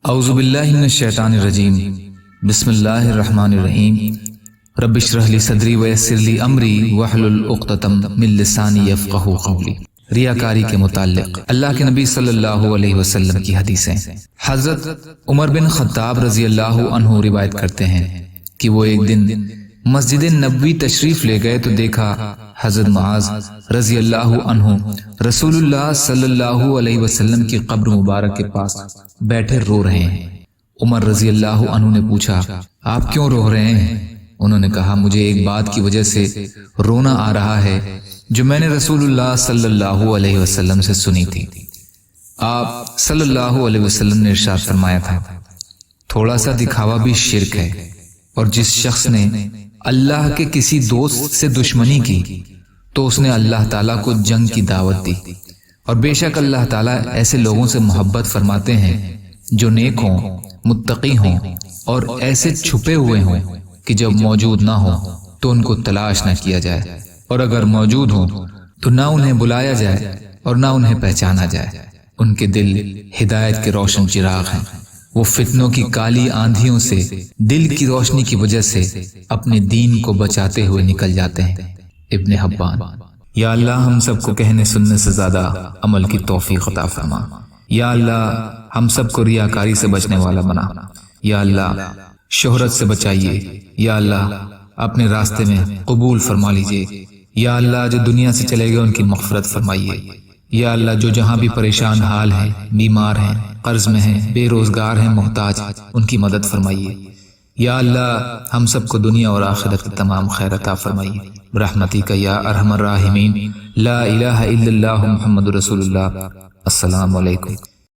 اعوذ باللہ من الشیطان الرجیم بسم اللہ الرحمن الرحیم رب اشرح لی صدری ویسر لی امری واحلل عقدۃ من لسانی یفقہوا قولی۔ ریاکاری کے متعلق اللہ کے نبی صلی اللہ علیہ وسلم کی حدیثیں۔ حضرت عمر بن خطاب رضی اللہ عنہ روایت کرتے ہیں کہ وہ ایک دن مسجد نبوی تشریف لے گئے تو دیکھا حضرت معاذ رضی اللہ عنہ رسول اللہ صلی اللہ علیہ وسلم کی قبر مبارک کے پاس بیٹھے رو رہے ہیں۔ عمر رضی اللہ عنہ نے پوچھا آپ کیوں رو رہے ہیں؟ انہوں نے کہا مجھے ایک بات کی وجہ سے رونا آ رہا ہے جو میں نے رسول اللہ صلی اللہ علیہ وسلم سے سنی تھی۔ آپ صلی اللہ علیہ وسلم نے ارشاد فرمایا تھا تھوڑا سا دکھاوا بھی شرک ہے، اور جس شخص نے اللہ کے کسی دوست سے دشمنی کی تو اس نے اللہ تعالیٰ کو جنگ کی دعوت دی، اور بے شک اللہ تعالیٰ ایسے لوگوں سے محبت فرماتے ہیں جو نیک ہوں، متقی ہوں اور ایسے چھپے ہوئے ہوں کہ جب موجود نہ ہوں تو ان کو تلاش نہ کیا جائے، اور اگر موجود ہوں تو نہ انہیں بلایا جائے اور نہ انہیں پہچانا جائے۔ ان کے دل ہدایت کے روشن چراغ ہیں، وہ فتنوں کی کالی آندھیوں سے دل کی روشنی کی وجہ سے اپنے دین کو بچاتے ہوئے نکل جاتے ہیں۔ ابن حبان۔ یا اللہ ہم سب کو کہنے سننے سے زیادہ عمل کی توفیق عطا فرما۔ یا اللہ ہم سب کو ریاکاری سے بچنے والا بنا۔ یا اللہ شہرت سے بچائیے۔ یا اللہ اپنے راستے میں قبول فرما لیجئے۔ یا اللہ جو دنیا سے چلے گئے ان کی مغفرت فرمائیے۔ یا اللہ جو جہاں بھی پریشان حال ہیں، بیمار ہیں، قرض میں ہیں، بے روزگار ہیں، محتاج، ان کی مدد فرمائیے۔ یا اللہ ہم سب کو دنیا اور آخرت کی تمام خیر عطا فرمائیے برحمتک یا ارحم الراحمین۔ لا الہ الا اللہ محمد رسول اللہ۔ السلام علیکم۔